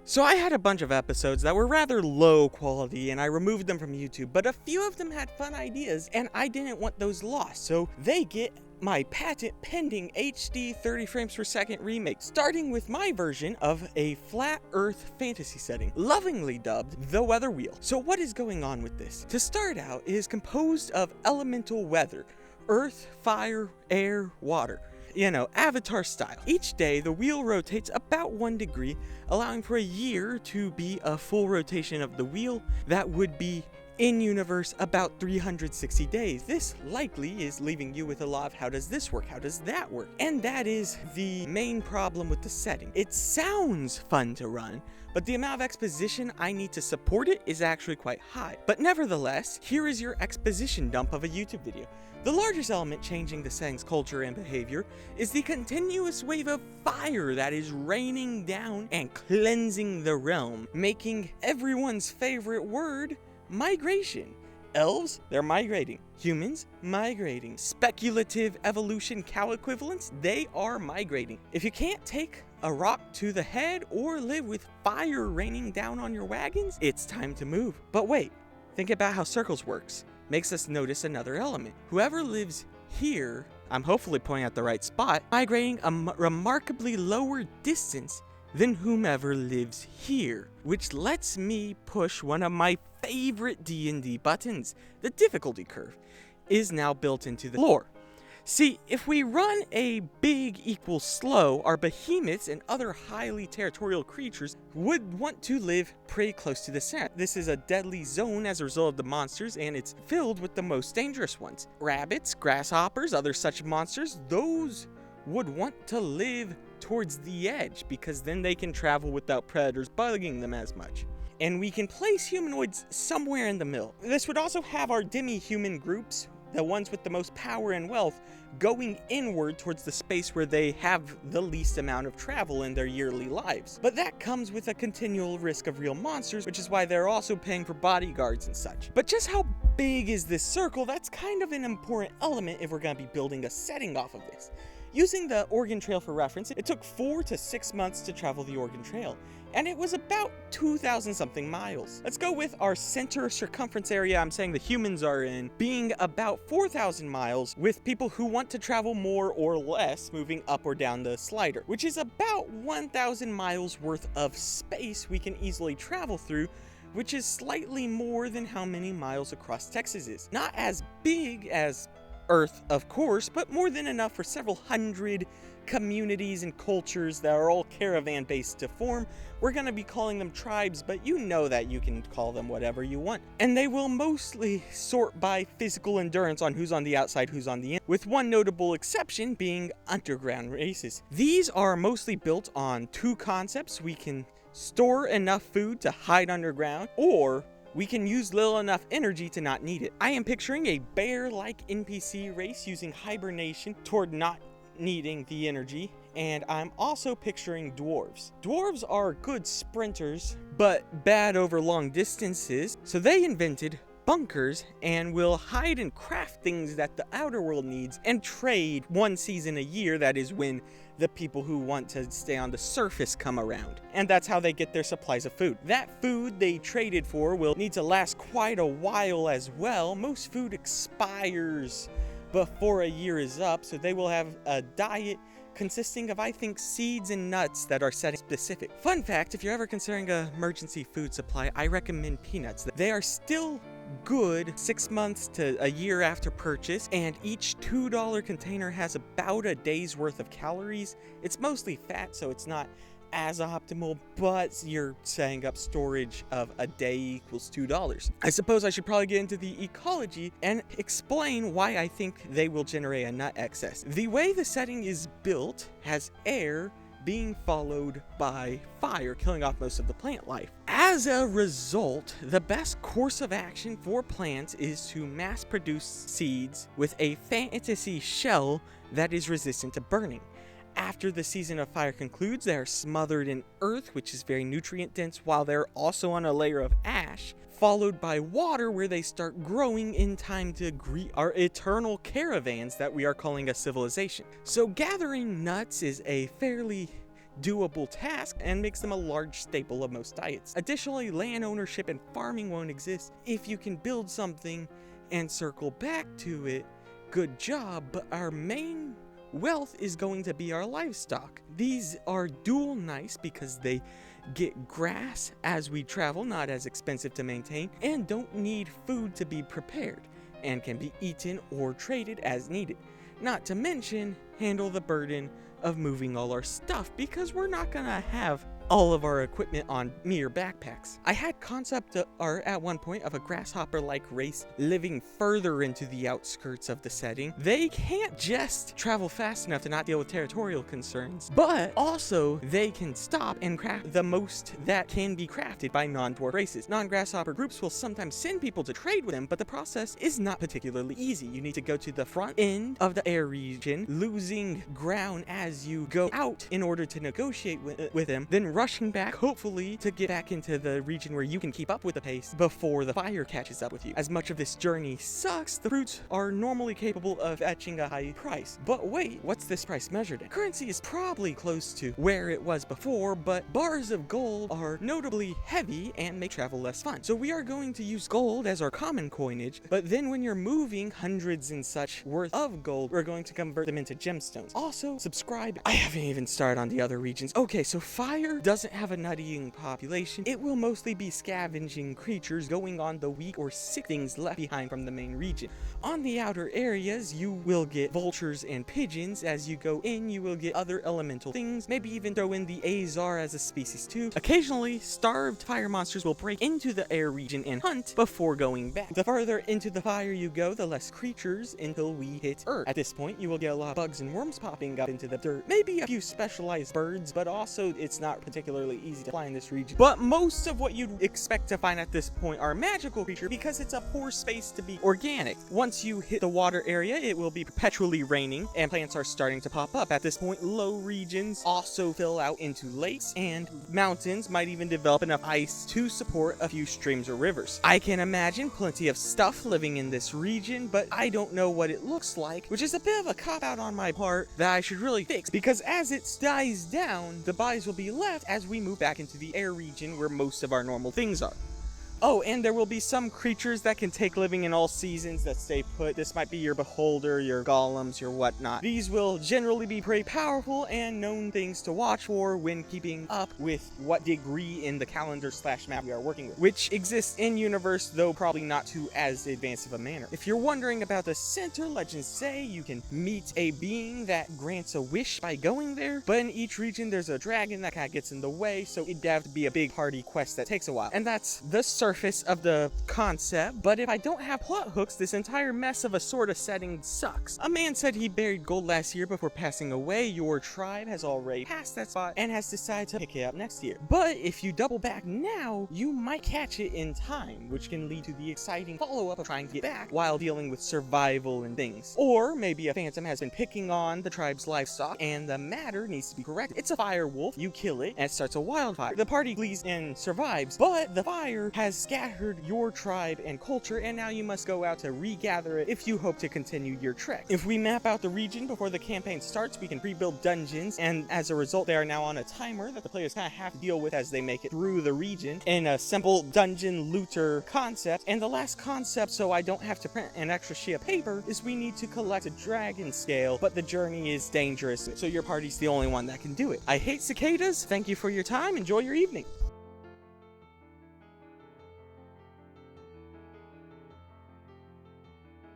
So I had a bunch of episodes that were rather low quality and I removed them from YouTube, but a few of them had fun ideas and I didn't want those lost, so they get my patent pending HD 30 frames per second remake, starting with my version of a flat earth fantasy setting, lovingly dubbed The Weather Wheel. So what is going on with this? To start out, it is composed of elemental weather, earth, fire, air, water. You know, Avatar style. Each day, the wheel rotates about 1 degree, allowing for a year to be a full rotation of the wheel. That would be in-universe about 360 days. This likely is leaving you with a lot of how does this work, how does that work? And that is the main problem with the setting. It sounds fun to run, but the amount of exposition I need to support it is actually quite high. But nevertheless, here is your exposition dump of a YouTube video. The largest element changing the setting's culture and behavior is the continuous wave of fire that is raining down and cleansing the realm, making everyone's favorite word migration. Elves, they're migrating. Humans, migrating. Speculative evolution cow equivalents, they are migrating. If you can't take a rock to the head or live with fire raining down on your wagons, it's time to move. But wait, think about how circles works. Makes us notice another element. Whoever lives here, I'm hopefully pointing at the right spot, migrating a remarkably lower distance than whomever lives here, which lets me push one of my favorite D&D buttons. The difficulty curve is now built into the lore. See, if we run a big equals slow, our behemoths and other highly territorial creatures would want to live pretty close to the center. This is a deadly zone as a result of the monsters, and it's filled with the most dangerous ones. Rabbits, grasshoppers, other such monsters, those would want to live towards the edge because then they can travel without predators bugging them as much. And we can place humanoids somewhere in the middle. This would also have our demi-human groups, the ones with the most power and wealth, going inward towards the space where they have the least amount of travel in their yearly lives. But that comes with a continual risk of real monsters, which is why they're also paying for bodyguards and such. But just how big is this circle? That's kind of an important element if we're going to be building a setting off of this. Using the Oregon Trail for reference, it took 4 to 6 months to travel the Oregon Trail, and it was about 2,000 something miles. Let's go with our center circumference area I'm saying the humans are in being about 4,000 miles, with people who want to travel more or less moving up or down the slider, which is about 1,000 miles worth of space we can easily travel through, which is slightly more than how many miles across Texas is. Not as big as Earth, of course, but more than enough for several hundred communities and cultures that are all caravan-based to form. We're going to be calling them tribes, but you know that you can call them whatever you want. And they will mostly sort by physical endurance on who's on the outside, who's on the in, with one notable exception being underground races. These are mostly built on 2 concepts. We can store enough food to hide underground, or we can use little enough energy to not need it. I am picturing a bear-like NPC race using hibernation toward not needing the energy, and I'm also picturing dwarves. Dwarves are good sprinters, but bad over long distances, so they invented bunkers and will hide and craft things that the outer world needs and trade 1 season a year. That is when the people who want to stay on the surface come around. And that's how they get their supplies of food. That food they traded for will need to last quite a while as well. Most food expires before a year is up, so they will have a diet consisting of, I think, seeds and nuts that are setting specific. Fun fact, if you're ever considering an emergency food supply, I recommend peanuts. They are still good 6 months to a year after purchase, and each $2 container has about a day's worth of calories. It's mostly fat, so it's not as optimal, but you're setting up storage of a day equals $2. I suppose I should probably get into the ecology and explain why I think they will generate a nut excess. The way the setting is built has air being followed by fire, killing off most of the plant life. As a result, the best course of action for plants is to mass produce seeds with a fantasy shell that is resistant to burning. After the season of fire concludes, they are smothered in earth, which is very nutrient dense, while they're also on a layer of ash, followed by water, where they start growing in time to greet our eternal caravans that we are calling a civilization. So gathering nuts is a fairly doable task and makes them a large staple of most diets. Additionally, land ownership and farming won't exist. If you can build something and circle back to it, good job, but our main wealth is going to be our livestock. These are dual nice because they get grass as we travel, not as expensive to maintain, and don't need food to be prepared, and can be eaten or traded as needed. Not to mention, handle the burden of moving all our stuff because we're not gonna have all of our equipment on mere backpacks. I had concept art at one point of a grasshopper-like race living further into the outskirts of the setting. They can't just travel fast enough to not deal with territorial concerns, but also they can stop and craft the most that can be crafted by non-dwarf races. Non-grasshopper groups will sometimes send people to trade with them, but the process is not particularly easy. You need to go to the front end of the air region, losing ground as you go out in order to negotiate with them, then rushing back, hopefully, to get back into the region where you can keep up with the pace before the fire catches up with you. As much of this journey sucks, the fruits are normally capable of fetching a high price. But wait, what's this price measured in? Currency is probably close to where it was before, but bars of gold are notably heavy and make travel less fun. So we are going to use gold as our common coinage, but then when you're moving hundreds and such worth of gold, we're going to convert them into gemstones. Also, subscribe. I haven't even started on the other regions. Okay, so fire doesn't have a nuttying population. It will mostly be scavenging creatures going on the weak or sick things left behind from the main region. On the outer areas, you will get vultures and pigeons. As you go in, you will get other elemental things, maybe even throw in the Azar as a species too. Occasionally, starved fire monsters will break into the air region and hunt before going back. The further into the fire you go, the less creatures until we hit Earth. At this point, you will get a lot of bugs and worms popping up into the dirt. Maybe a few specialized birds, but also it's not particularly easy to fly in this region. But most of what you'd expect to find at this point are magical creatures because it's a poor space to be organic. Once you hit the water area, it will be perpetually raining and plants are starting to pop up. At this point, low regions also fill out into lakes, and mountains might even develop enough ice to support a few streams or rivers. I can imagine plenty of stuff living in this region, but I don't know what it looks like, which is a bit of a cop-out on my part that I should really fix, because as it dies down, the bodies will be left as we move back into the air region where most of our normal things are. Oh, and there will be some creatures that can take living in all seasons that stay put. This might be your beholder, your golems, your whatnot. These will generally be pretty powerful and known things to watch for when keeping up with what degree in the calendar/map we are working with, which exists in universe, though probably not to as advanced of a manner. If you're wondering about the center, legends say you can meet a being that grants a wish by going there, but in each region there's a dragon that kind of gets in the way, so it'd have to be a big party quest that takes a while. And that's the surface of the concept, but if I don't have plot hooks, this entire mess of a sort of setting sucks. A man said he buried gold last year before passing away. Your tribe has already passed that spot and has decided to pick it up next year. But if you double back now, you might catch it in time, which can lead to the exciting follow-up of trying to get back while dealing with survival and things. Or maybe a phantom has been picking on the tribe's livestock and the matter needs to be corrected. It's a fire wolf, you kill it, and it starts a wildfire. The party flees and survives, but the fire has scattered your tribe and culture, and now you must go out to regather it if you hope to continue your trek. If we map out the region before the campaign starts, we can pre-build dungeons, and as a result, they are now on a timer that the players kind of have to deal with as they make it through the region in a simple dungeon looter concept. And the last concept, so I don't have to print an extra sheet of paper, is we need to collect a dragon scale, but the journey is dangerous, so your party's the only one that can do it. I hate cicadas. Thank you for your time. Enjoy your evening.